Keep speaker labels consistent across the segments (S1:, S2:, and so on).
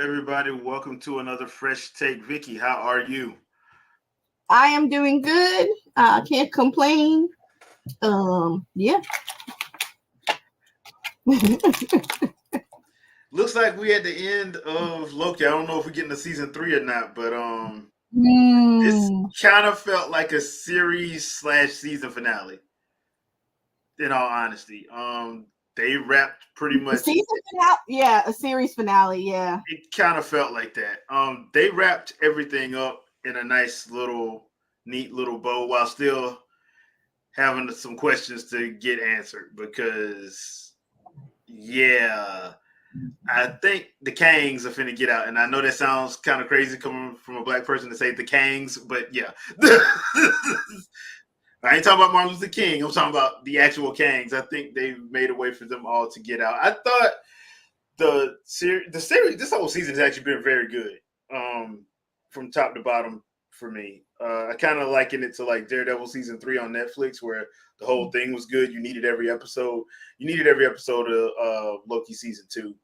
S1: everybody? Welcome to another Fresh Take. Vicky, how are you?
S2: I am doing good. Can't complain. Yeah.
S1: Looks like we at the end of Loki. I don't know if we're getting to season 3 or not, but this
S2: Mm.
S1: kind of felt like a series slash season finale. In all honesty, they wrapped pretty much.
S2: Season finale? Yeah, a series finale. Yeah.
S1: It kind of felt like that. They wrapped everything up in a neat little bow, while still having some questions to get answered. Because, yeah, I think the Kangs are finna get out, and I know that sounds kind of crazy coming from a black person to say the Kangs, but yeah. I ain't talking about Martin Luther King. I'm talking about the actual Kangs. I think they've made a way for them all to get out. I thought the series, this whole season has actually been very good, from top to bottom for me. I kind of liken it to like Daredevil season 3 on Netflix, where the whole thing was good. You needed every episode. You needed every episode of Loki season 2.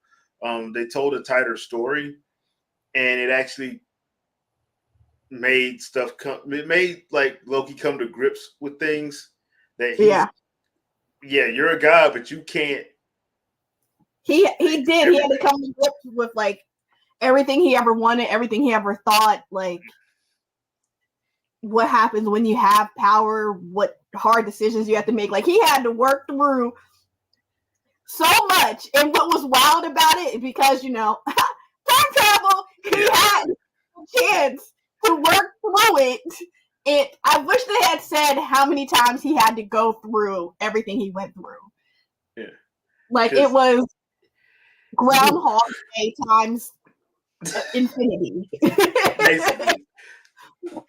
S1: They told a tighter story, and it actually made stuff come. It made like Loki come to grips with things that you're a god, but you can't.
S2: He did. He had to come to grips with like everything he ever wanted, everything he ever thought. Like what happens when you have power, what hard decisions you have to make. Like he had to work through so much, and what was wild about it is because time travel. He had a chance to work through it. I wish they had said how many times he had to go through everything he went through.
S1: Yeah,
S2: like it was Groundhog Day times infinity.
S1: Basically.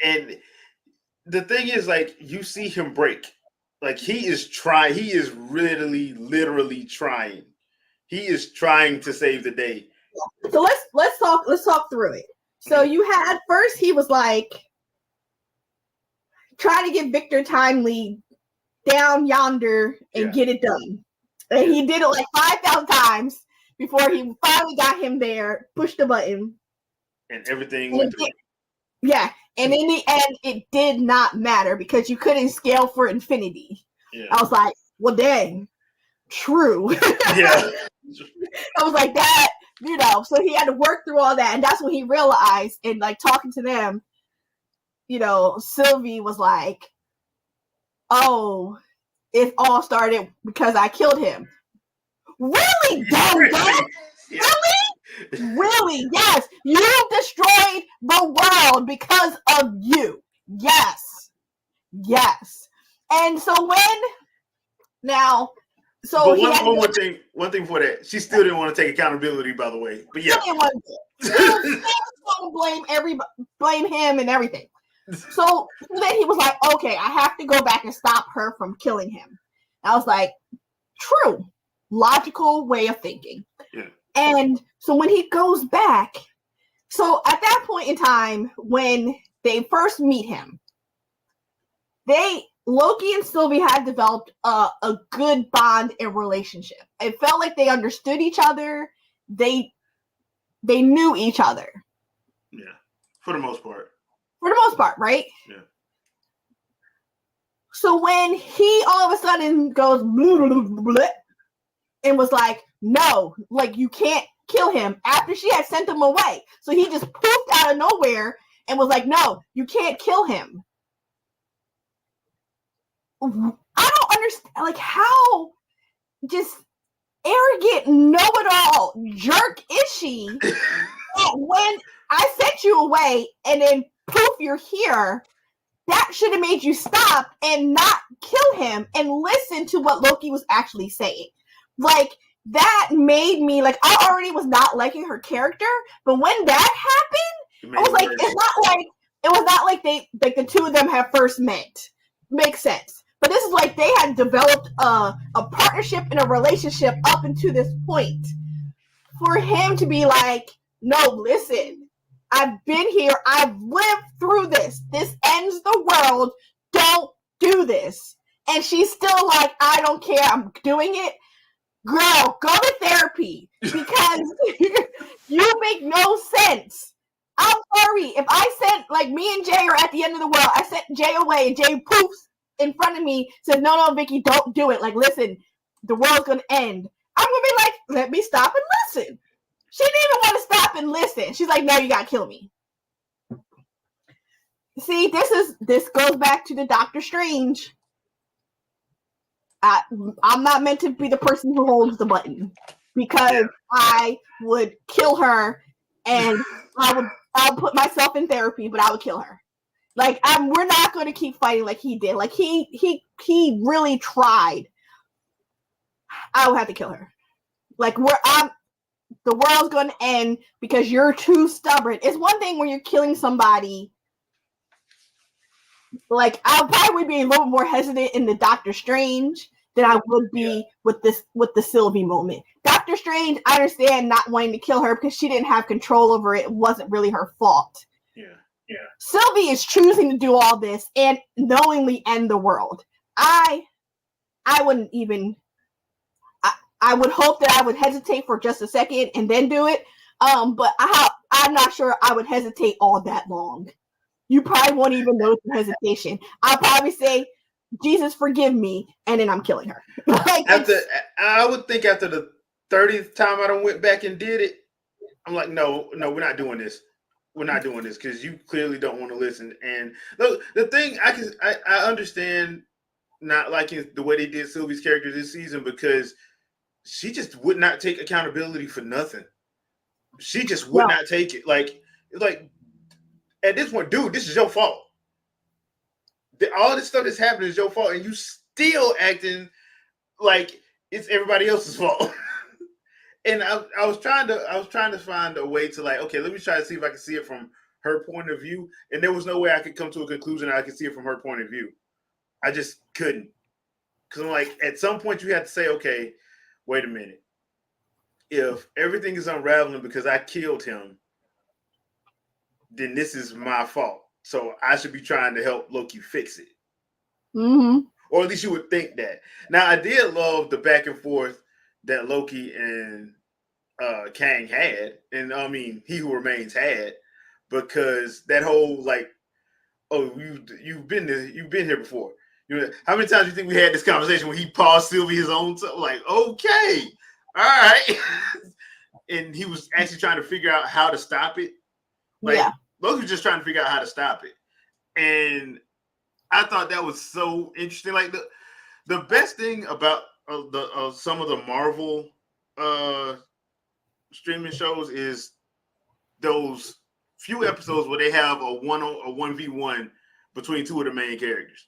S1: And the thing is, like, you see him break. Like he is trying. He is literally trying. He is trying to save the day.
S2: So let's talk through it. So you had first he was like trying to get Victor Timely down yonder and get it done. And he did it like 5,000 times before he finally got him there, pushed the button.
S1: And everything went through.
S2: Yeah. And in the end, it did not matter because you couldn't scale for infinity. Yeah. I was like, well, dang, true.
S1: Yeah.
S2: I was like, that, so he had to work through all that. And that's when he realized, and like talking to them, Sylvie was like, oh, it all started because I killed him. Really, dumb guy? Really? Really? Yes. You destroyed the world because of you. Yes. Yes. And so
S1: one thing before that, she still didn't want to take accountability, by the way. But yeah.
S2: She didn't want to blame him and everything. So then he was like, okay, I have to go back and stop her from killing him. I was like, true. Logical way of thinking.
S1: Yeah.
S2: And so when he goes back, so at that point in time, when they first meet him, Loki and Sylvie had developed a good bond and relationship. It felt like they understood each other. They knew each other.
S1: Yeah, for the most part.
S2: For the most part, right?
S1: Yeah.
S2: So when he all of a sudden goes blah, blah, blah, blah, and was like, no, like you can't kill him after she had sent him away. So he just poofed out of nowhere and was like, no, you can't kill him. I don't understand, like how just arrogant, know-it-all jerk is she when I sent you away and then poof, you're here. That should have made you stop and not kill him and listen to what Loki was actually saying. Like, that made me, like, I already was not liking her character, but when that happened, I was like, it was not like the two of them have first met. Makes sense. But this is like they had developed a partnership and a relationship up until this point. For him to be like, no, listen, I've been here. I've lived through this. This ends the world. Don't do this. And she's still like, I don't care. I'm doing it. girl, go to therapy because you make no sense. I'm sorry. If I sent, like, me and Jay are at the end of the world, I sent Jay away and Jay poofs in front of me, says, no, Vicky, don't do it. Like, listen, the world's going to end. I'm going to be like, let me stop and listen. She didn't even want to stop and listen. She's like, no, you got to kill me. See, this goes back to the Doctor Strange. I'm not meant to be the person who holds the button because I would kill her and I'll put myself in therapy, but I would kill her. Like, we're not going to keep fighting like he did. Like, he really tried. I would have to kill her. Like, the world's going to end because you're too stubborn. It's one thing when you're killing somebody. Like, I probably would be a little more hesitant in the Doctor Strange than I would be with the Sylvie moment. Doctor Strange, I understand not wanting to kill her because she didn't have control over it. It wasn't really her fault.
S1: Yeah.
S2: Sylvie is choosing to do all this and knowingly end the world. I wouldn't even. I would hope that I would hesitate for just a second and then do it. But I'm not sure I would hesitate all that long. You probably won't even notice the hesitation. I'll probably say, Jesus, forgive me, and then I'm killing her. Like,
S1: I would think after the 30th time I done went back and did it, I'm like, no, we're not doing this. We're not doing this because you clearly don't want to listen. And look, the thing I understand not liking the way they did Sylvie's character this season because she just would not take accountability for nothing. She just would not take it. Like at this point, dude, this is your fault. All this stuff that's happening is your fault, and you still acting like it's everybody else's fault. And I was trying to find a way to, like, okay, let me try to see if I can see it from her point of view. And there was no way I could come to a conclusion I could see it from her point of view. I just couldn't. Because I'm like, at some point you have to say, okay, wait a minute. If everything is unraveling because I killed him, then this is my fault. So I should be trying to help Loki fix it.
S2: Mm-hmm.
S1: Or at least you would think that. Now, I did love the back and forth that Loki and Kang had. And I mean, He Who Remains had. Because that whole, like, oh, you've been here before. You know, how many times do you think we had this conversation when he paused Sylvie his own time? Like, okay, all right. And he was actually trying to figure out how to stop it. Like, Loki was just trying to figure out how to stop it. And I thought that was so interesting. Like, the best thing about some of the Marvel streaming shows is those few episodes where they have a 1v1 between two of the main characters.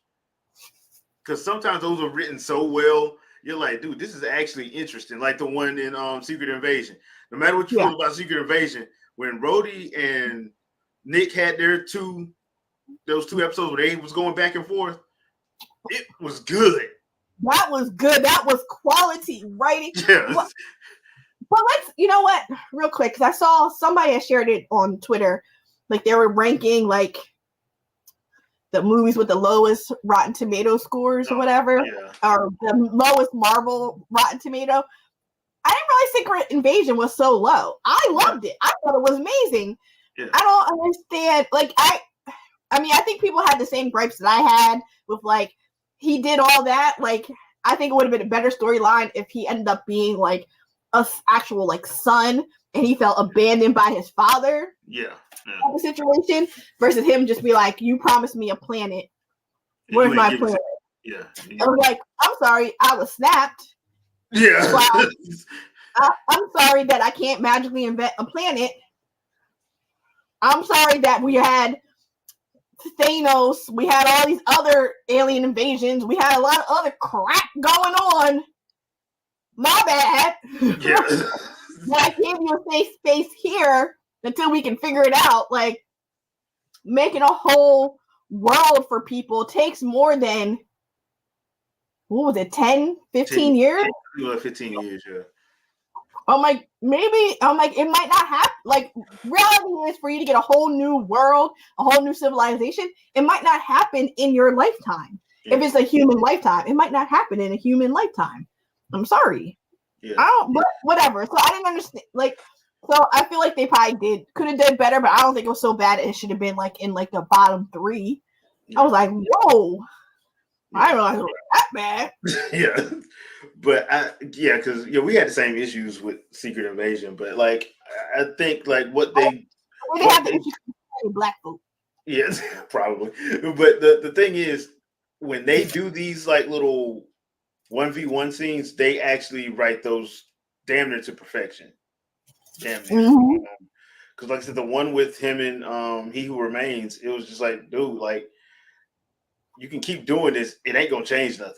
S1: Because sometimes those are written so well, you're like, dude, this is actually interesting. Like the one in Secret Invasion. No matter what you feel about Secret Invasion, when Rhodey and Nick had those two episodes where they was going back and forth, it was good.
S2: That was good. That was quality writing.
S1: Yeah.
S2: But you know what, real quick, because I saw somebody had shared it on Twitter, like they were ranking like the movies with the lowest Rotten Tomato scores or whatever, or the lowest Marvel Rotten Tomato. I didn't realize Secret Invasion was so low. I loved it. I thought it was amazing. Yeah. I don't understand. Like, I mean, I think people had the same gripes that I had with, like, he did all that. Like, I think it would have been a better storyline if he ended up being, like, a actual, like, son and he felt abandoned by his father.
S1: Yeah.
S2: The situation versus him just be like, you promised me a planet. Where's my planet?
S1: Yeah.
S2: I was like, I'm sorry, I was snapped.
S1: Yeah.
S2: I'm sorry that I can't magically invent a planet. I'm sorry that we had Thanos. We had all these other alien invasions. We had a lot of other crap going on. My bad.
S1: Yeah.
S2: But I gave you a safe space here until we can figure it out. Like, making a whole world for people takes more than, what was it, 10, 15 years?
S1: 15 years, yeah.
S2: I'm like, it might not happen. Like, reality is for you to get a whole new world, a whole new civilization. It might not happen in your lifetime. Yeah. If it's a human lifetime, it might not happen in a human lifetime. I'm sorry.
S1: Yeah.
S2: I don't, but whatever. So I didn't understand. Like, so I feel like they probably could have done better, but I don't think it was so bad. It should have been like in like the bottom 3.
S1: Yeah.
S2: I was like, whoa.
S1: Yeah.
S2: I didn't realize it was that bad.
S1: Yeah. But because we had the same issues with Secret Invasion, but like I think like what they
S2: have the issue with black folk.
S1: Yes, probably. But the thing is, when they do these like little 1v1 scenes, they actually write those damn near to perfection. Damn near.
S2: Mm-hmm.
S1: Because like I said, the one with him and He Who Remains, it was just like, dude, like you can keep doing this, it ain't gonna change nothing.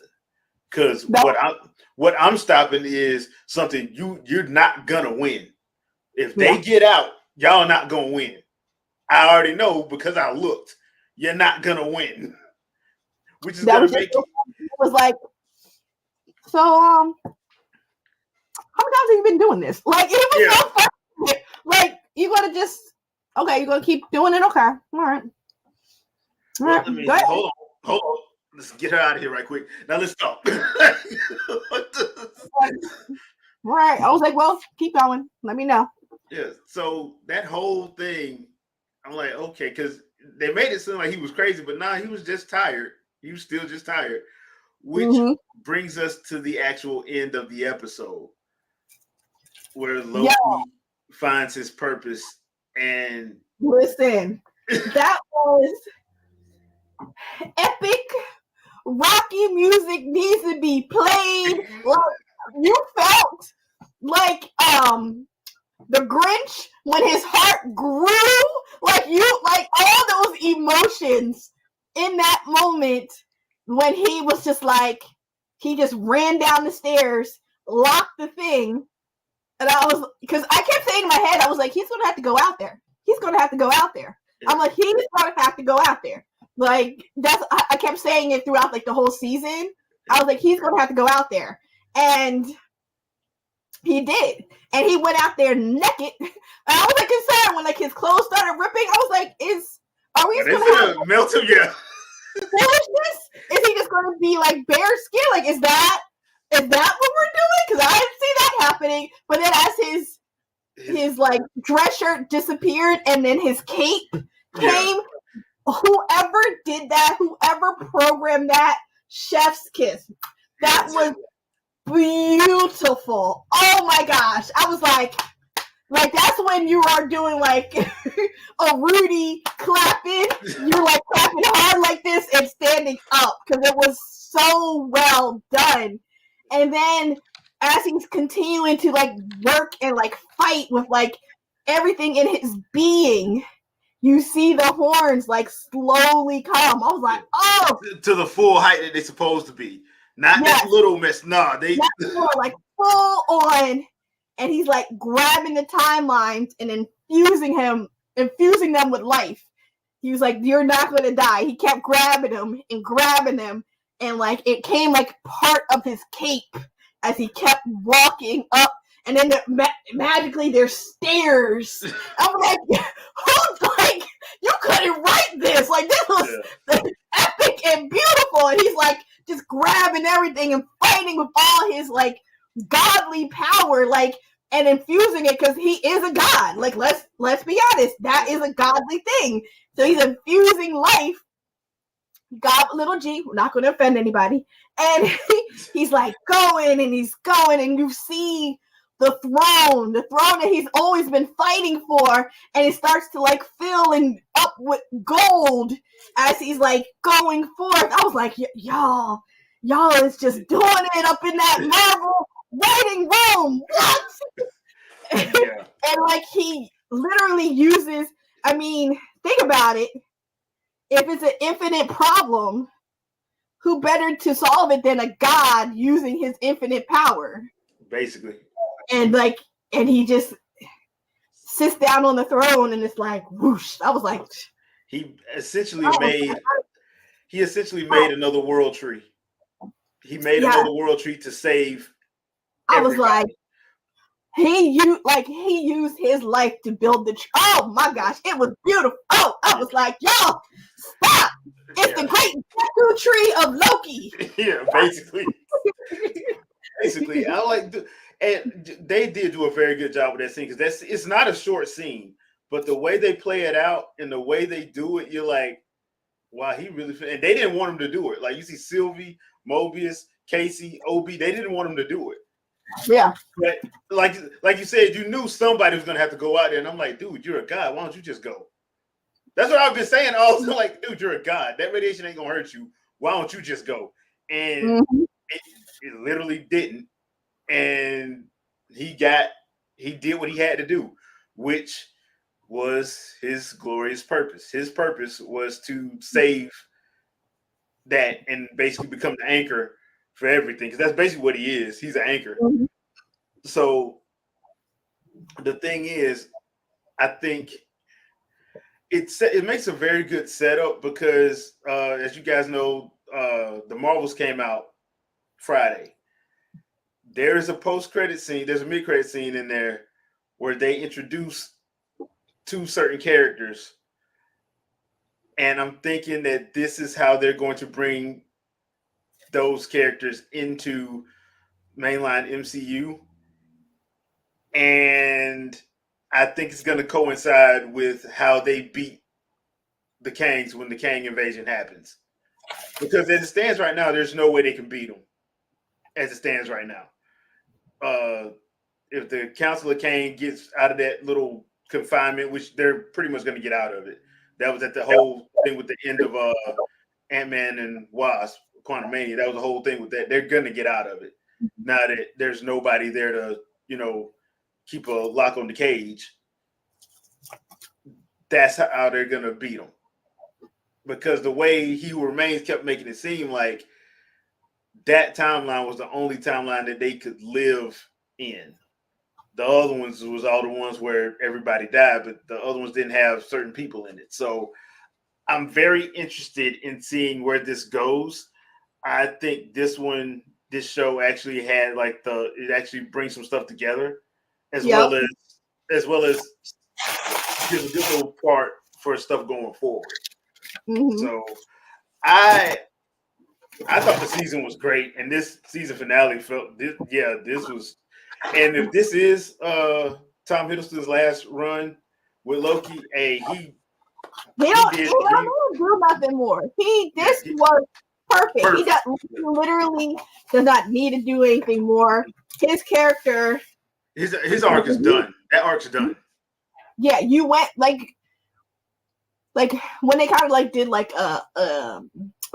S1: Because what I'm stopping is something you're not gonna win. If they get out, y'all not gonna win. I already know because I looked. You're not gonna win. Which is gonna make
S2: it was like, so how many times have you been doing this? Like it was so fun. Like you gotta just you're gonna keep doing it, okay. All right.
S1: Well, I mean, hold on. Let's get her out of here right quick. Now let's talk.
S2: Right. I was like, well, keep going. Let me know.
S1: Yeah. So that whole thing, I'm like, okay, because they made it seem like he was crazy, but nah, he was just tired. He was still just tired. Which brings us to the actual end of the episode, where Loki finds his purpose. And
S2: listen, that was epic. Rocky music needs to be played. Like you felt like the Grinch when his heart grew. Like all those emotions in that moment when he was just like he just ran down the stairs, locked the thing, and I was because I kept saying in my head, I was like, he's gonna have to go out there. He's gonna have to go out there. I'm like, he's gonna have to go out there. Like I kept saying it throughout like the whole season. I was like, he's gonna have to go out there, and he did, and he went out there naked. And I was like concerned when like his clothes started ripping. I was like, are we
S1: gonna melt him? Yeah.
S2: Foolishness? Is he just gonna be like bare skin? Like is that what we're doing? Because I didn't see that happening. But then as his like dress shirt disappeared and then his cape came. Whoever did that, whoever programmed that, chef's kiss. That was beautiful. Oh my gosh. I was like that's when you are doing like a Rudy clapping. You're like clapping hard like this and standing up because it was so well done. And then as he's continuing to like work and like fight with like everything in his being, you see the horns like slowly come. I was like, oh,
S1: to the full height that they're supposed to be, not this little mess. Nah, they
S2: like full on, and he's like grabbing the timelines and infusing them with life. He was like, "You're not going to die." He kept grabbing them, and like it came like part of his cape as he kept walking up. And then magically there's stairs. I'm like, like you couldn't write this. Like this was epic and beautiful. And he's like just grabbing everything and fighting with all his like godly power, like and infusing it because he is a god. Like let's be honest, that is a godly thing. So he's infusing life. God, little G, we're not going to offend anybody. And he's like going, and you see the throne that he's always been fighting for, and it starts to like fill up with gold as he's like going forth. I was like, y'all is just doing it up in that marble waiting room. What? And like he literally uses, I mean, think about it. If it's an infinite problem, who better to solve it than a god using his infinite power?
S1: Basically.
S2: And he just sits down on the throne and it's like whoosh. I was like,
S1: he essentially made another world tree. He made another world tree to save everybody.
S2: I was like, he used his life to build the oh my gosh, it was beautiful. Oh, I was like, y'all, stop. It's the great tattoo tree of Loki.
S1: Yeah, basically. Basically, I like, and they did do a very good job with that scene because it's not a short scene, but the way they play it out and the way they do it, you're like, wow, he really. And they didn't want him to do it. Like you see Sylvie, Mobius, Casey, Obi, they didn't want him to do it.
S2: Yeah.
S1: But like you said, you knew somebody was gonna have to go out there, and I'm like, dude, you're a god. Why don't you just go? That's what I've been saying also. Like, dude, you're a god. That radiation ain't gonna hurt you. Why don't you just go? And it literally didn't. And he did what he had to do, which was his glorious purpose. His purpose was to save that and basically become the anchor for everything. Because that's basically what he is. He's an anchor.
S2: Mm-hmm.
S1: So the thing is, I think it makes a very good setup because, as you guys know, the Marvels came out Friday. There is a post-credit scene. There's a mid-credit scene in there where they introduce two certain characters, and I'm thinking that this is how they're going to bring those characters into mainline MCU, and I think it's going to coincide with how they beat the Kangs when the Kang invasion happens. Because as it stands right now, there's no way they can beat them. As it stands right now, if the Council of Kang gets out of that little confinement, which they're pretty much going to get out of it, that was at the whole thing with the end of Ant-Man and Wasp, Quantumania. That was the whole thing with that. They're going to get out of it now that there's nobody there to, keep a lock on the cage. That's how they're going to beat them. Because the way He Who Remains kept making it seem like that timeline was the only timeline that they could live in. The other ones was all the ones where everybody died, but the other ones didn't have certain people in it. So I'm very interested in seeing where this goes. I think this show actually had it actually brings some stuff together, as well as gives a good little part for stuff going forward. Mm-hmm. So I thought the season was great, and this season finale this was. And if this is Tom Hiddleston's last run with Loki, he
S2: don't do nothing more. This was perfect. He literally does not need to do anything more. His character,
S1: his arc is done. That arc's done.
S2: Yeah, you went like when they kind of did a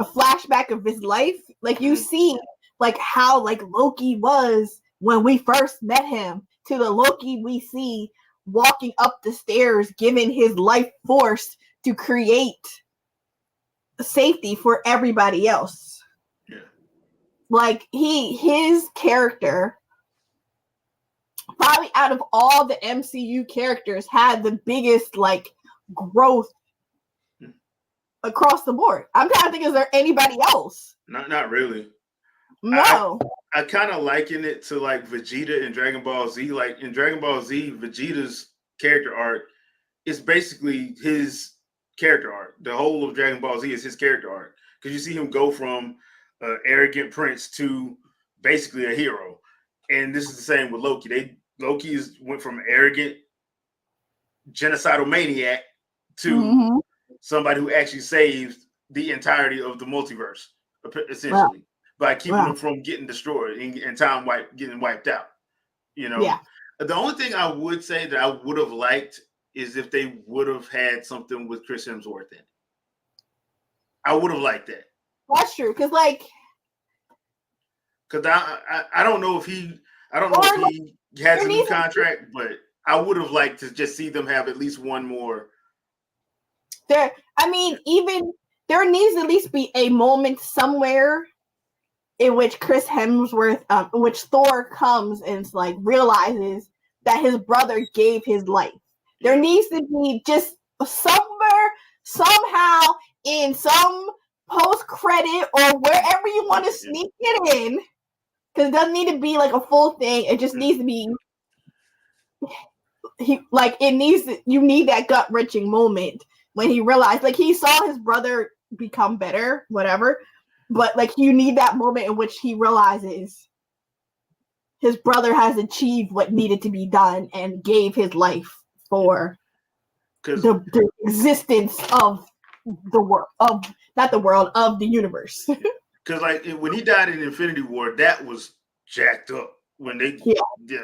S2: flashback of his life. Like you see how Loki was when we first met him to the Loki we see walking up the stairs, giving his life force to create safety for everybody else. Yeah. His character, probably out of all the MCU characters, had the biggest growth across the board. I'm trying to think, is there anybody else?
S1: Not really.
S2: No.
S1: I kind of liken it to Vegeta in Dragon Ball Z. Like in Dragon Ball Z, Vegeta's character arc is basically his character arc. The whole of Dragon Ball Z is his character arc. Because you see him go from an arrogant prince to basically a hero. And this is the same with Loki. Loki went from arrogant genocidal maniac to somebody who actually saved the entirety of the multiverse, essentially. Wow. By keeping them from getting destroyed and time getting wiped out. Yeah. The only thing I would say that I would have liked is if they would have had something with Chris Hemsworth in it. I would have liked that. That's
S2: true, because
S1: I don't know if he has a new contract, but I would have liked to just see them have at least one more.
S2: There needs to at least be a moment somewhere in which Chris Hemsworth, which Thor comes and realizes that his brother gave his life. There needs to be just somewhere, somehow, in some post-credit or wherever you want to sneak it in, because it doesn't need to be a full thing. It just needs to be you need that gut-wrenching moment when he realized, he saw his brother become better, whatever. But you need that moment in which he realizes his brother has achieved what needed to be done and gave his life for the existence of the world, of not the world, of the universe.
S1: Because like when he died in Infinity War, that was jacked up when they yeah.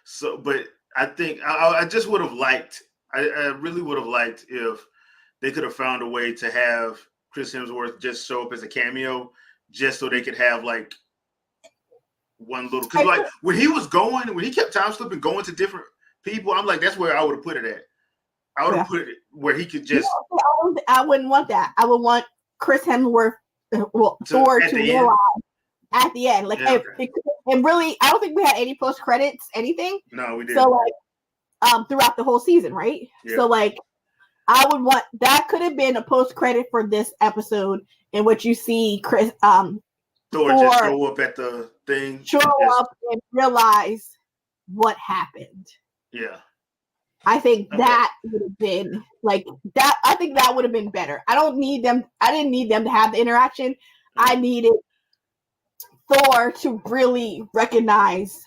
S1: So, but I think I just would have liked. I really would have liked if they could have found a way to have Chris Hemsworth just show up as a cameo, just so they could have like one little. Because like when he kept time slipping, going to different people, I'm like, that's where I would have put it at. I would have put it where he could just.
S2: I wouldn't want that. I would want Chris Hemsworth, Thor, to realize at the end. Like, and really, I don't think we had any post credits, anything.
S1: No, we didn't.
S2: So like, throughout the whole season, right? Yeah. So like, I would want that could have been a post credit for this episode in which you see Chris,
S1: Thor just show up at the thing,
S2: show up and realize what happened.
S1: Yeah.
S2: I think that would have been like that. I think that would have been better. I didn't need them to have the interaction. I needed Thor to really recognize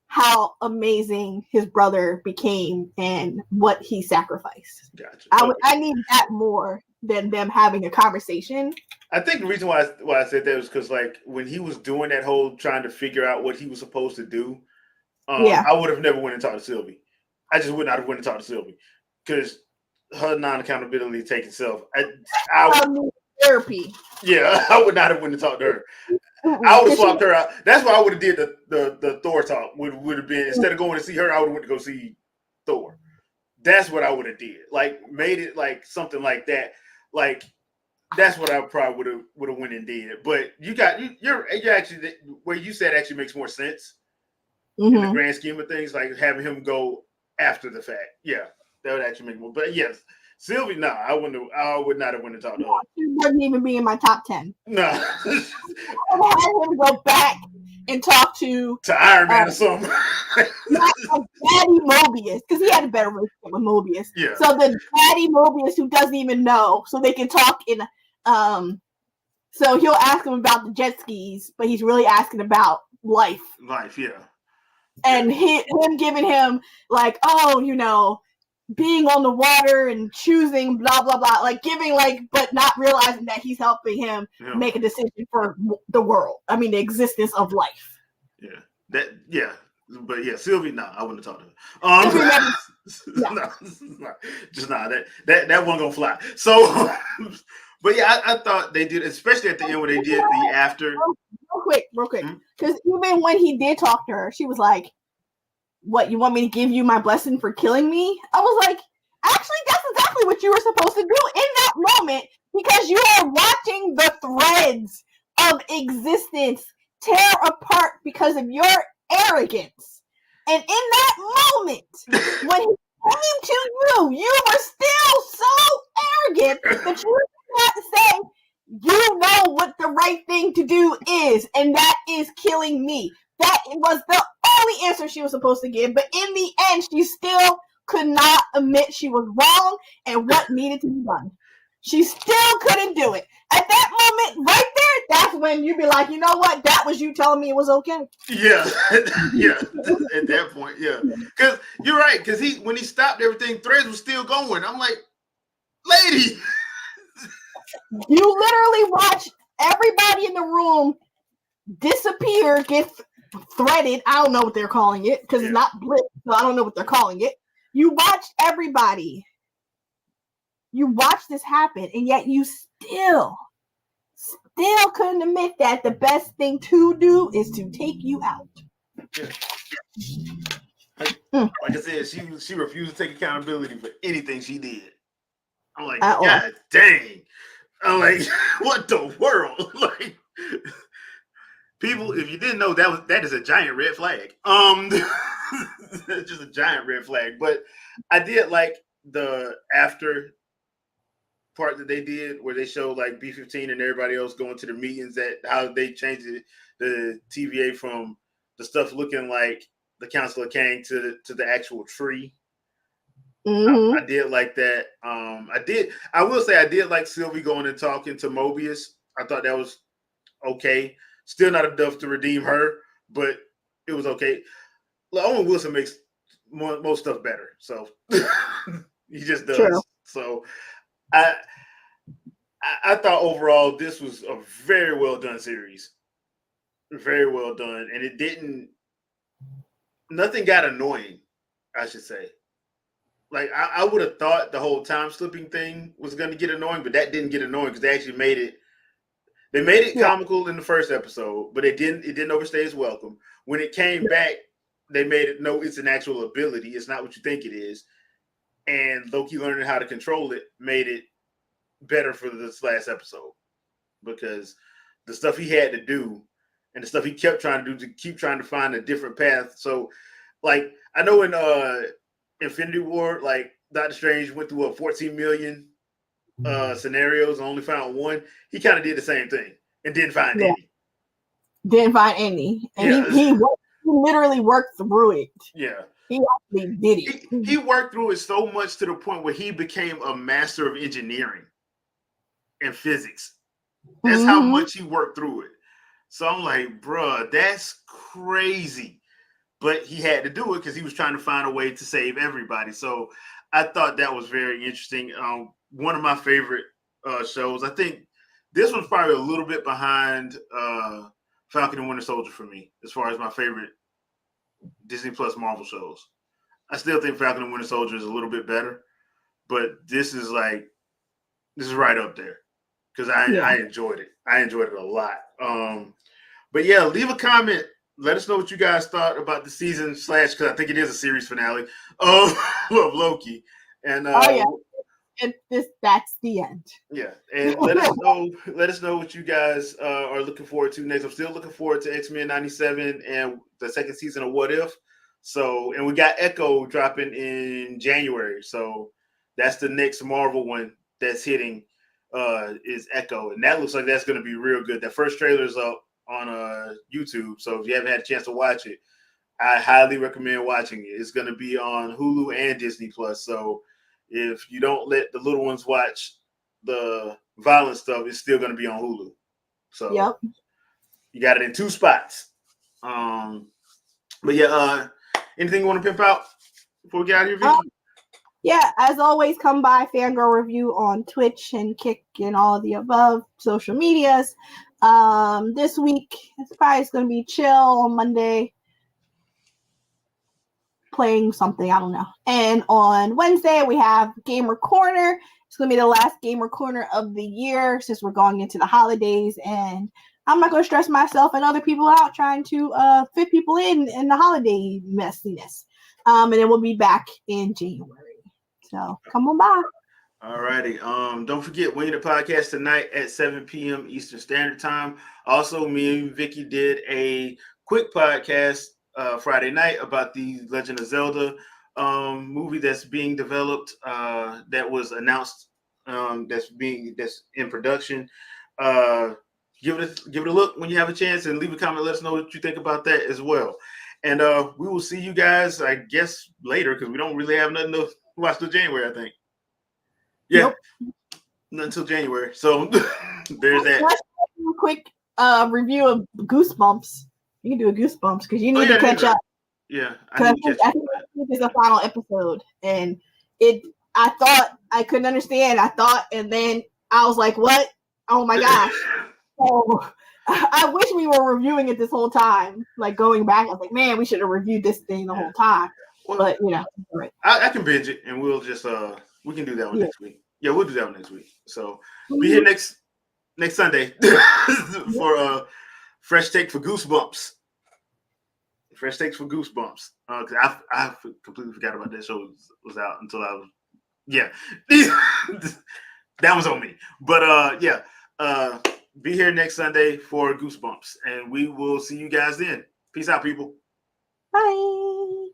S2: how amazing his brother became and what he sacrificed.
S1: Gotcha.
S2: I need that more than them having a conversation.
S1: I think the reason why I said that was because like when he was doing that whole trying to figure out what he was supposed to do, I would have never went and talked to Sylvie. I just would not have went and talked to Sylvie because her non-accountability taking self. I
S2: need therapy.
S1: Yeah, I would not have went and talked to her. I would have swapped her out. That's why I would have did the Thor talk. Would have been instead of going to see her, I would have went to go see Thor. That's what I would have did. Like made it like something like that. Like that's what I probably would have went and did. But you're actually where you said actually makes more sense in the grand scheme of things. Like having him go after the fact. Yeah, that would actually make more. But yes, Sylvie, no, I would not have went and talked to her.
S2: She wouldn't even be in my top 10.
S1: No.
S2: I had him go back and talk to
S1: Iron Man or something.
S2: Daddy Mobius, because he had a better relationship with Mobius.
S1: Yeah.
S2: So the Daddy Mobius who doesn't even know, so they can talk in so he'll ask him about the jet skis, but he's really asking about life.
S1: Life, yeah.
S2: And him giving him like, oh, you know, being on the water and choosing blah blah blah, like giving like, but not realizing that he's helping him make a decision for the world. I mean, the existence of life.
S1: Yeah, but yeah, Sylvie, no, I wouldn't have talked to her. That one gonna fly. So, but yeah, I thought they did, especially at the end when they did the after.
S2: Real quick, because even when he did talk to her, she was like, what, you want me to give you my blessing for killing me? I was like, actually, that's exactly what you were supposed to do in that moment, because you are watching the threads of existence tear apart because of your arrogance. And in that moment, when he came to you, you were still so arrogant that you were not say, you know what the right thing to do is, and that is killing me. That was the only answer she was supposed to give, but in the end, she still could not admit she was wrong and what needed to be done. She still couldn't do it. At that moment, right there, that's when you'd be like, you know what? That was you telling me it was okay.
S1: Yeah, yeah. At that point, yeah. Because you're right. Because when he stopped everything, threads was still going. I'm like, lady.
S2: You literally watched everybody in the room disappear, get threaded. I don't know what they're calling it because it's not blitz, so I don't know what they're calling it. You watched everybody. You watched this happen, and yet you still couldn't admit that the best thing to do is to take you out.
S1: Yeah. Like I said, she refused to take accountability for anything she did. I'm like, God dang. I'm like, what the world? Like, people, if you didn't know, that is a giant red flag. It's just a giant red flag. But I did like the after part that they did where they showed like B-15 and everybody else going to the meetings, that how they changed the TVA from the stuff looking like the Council of Kang to the actual tree.
S2: Mm-hmm.
S1: I did like that. I will say I did like Sylvie going and talking to Mobius. I thought that was okay. Still not enough to redeem her, but it was okay. Like, Owen Wilson makes most stuff better, so he just does.
S2: True.
S1: So I thought overall this was a very well done series, very well done, and it didn't. Nothing got annoying, I should say. Like I would have thought the whole time slipping thing was going to get annoying, but that didn't get annoying because they actually made it. They made it comical in the first episode, but it didn't overstay its welcome. When it came back, they made it no, it's an actual ability. It's not what you think it is. And Loki learning how to control it made it better for this last episode because the stuff he had to do and the stuff he kept trying to do to keep trying to find a different path. So, like, I know in Infinity War, like Doctor Strange went through 14 million scenarios and only found one. He kind of did the same thing and didn't find any.
S2: Didn't find any, and he literally worked through it.
S1: Yeah,
S2: he actually did it.
S1: He worked through it so much to the point where he became a master of engineering and physics. That's how much he worked through it. So I'm like, bruh, that's crazy. But he had to do it because he was trying to find a way to save everybody. So I thought that was very interesting. One of my favorite shows. I think this one's probably a little bit behind Falcon and Winter Soldier for me, as far as my favorite Disney Plus Marvel shows. I still think Falcon and Winter Soldier is a little bit better, but this is right up there because I enjoyed it. I enjoyed it a lot. But yeah, leave a comment. Let us know what you guys thought about the season / because I think it is a series finale of Loki. And
S2: and that's the end.
S1: Yeah, and let us know what you guys are looking forward to next. I'm still looking forward to X-Men 97 and the second season of What If. So, and we got Echo dropping in January. So that's the next Marvel one that's hitting is Echo, and that looks like that's going to be real good. That first trailer is up on YouTube, so if you haven't had a chance to watch it, I highly recommend watching it. It's going to be on Hulu and Disney Plus. So if you don't let the little ones watch the violent stuff, it's still going to be on Hulu. So you got it in 2 spots. But yeah, anything you want to pimp out before we get out of here, Vicky?
S2: Yeah, as always, come by Fangirl Review on Twitch and Kick and all of the above social medias. This week, it's probably going to be chill on Monday. Playing something, I don't know. And on Wednesday, we have Gamer Corner. It's going to be the last Gamer Corner of the year since we're going into the holidays. And I'm not going to stress myself and other people out trying to fit people in the holiday messiness. And then we'll be back in January. So come on by.
S1: All righty. Don't forget, Winging the Podcast tonight at 7 p.m. Eastern Standard Time. Also, me and Vicky did a quick podcast Friday night about the Legend of Zelda movie that's being developed, that was announced, that's in production. Give it a look when you have a chance, and leave a comment. Let us know what you think about that as well. And we will see you guys, I guess, later because we don't really have nothing to watch till January, I think. Yeah, not until January. So there's that.
S2: Let's do a quick review of Goosebumps. You can do a Goosebumps because you need to catch up.
S1: Yeah,
S2: I think it's the final episode, and I thought I couldn't understand. And then I was like, "What? Oh my gosh!" So I wish we were reviewing it this whole time. Like going back, I was like, "Man, we should have reviewed this thing the whole time." Well, but right.
S1: I can binge it, and we'll just we can do that one next week. Yeah, we'll do that one next week. So be here next Sunday for Fresh Take for Goosebumps. Fresh Takes for Goosebumps. Because I completely forgot about that show was out until I was that was on me. But be here next Sunday for Goosebumps, and we will see you guys then. Peace out, people.
S2: Bye.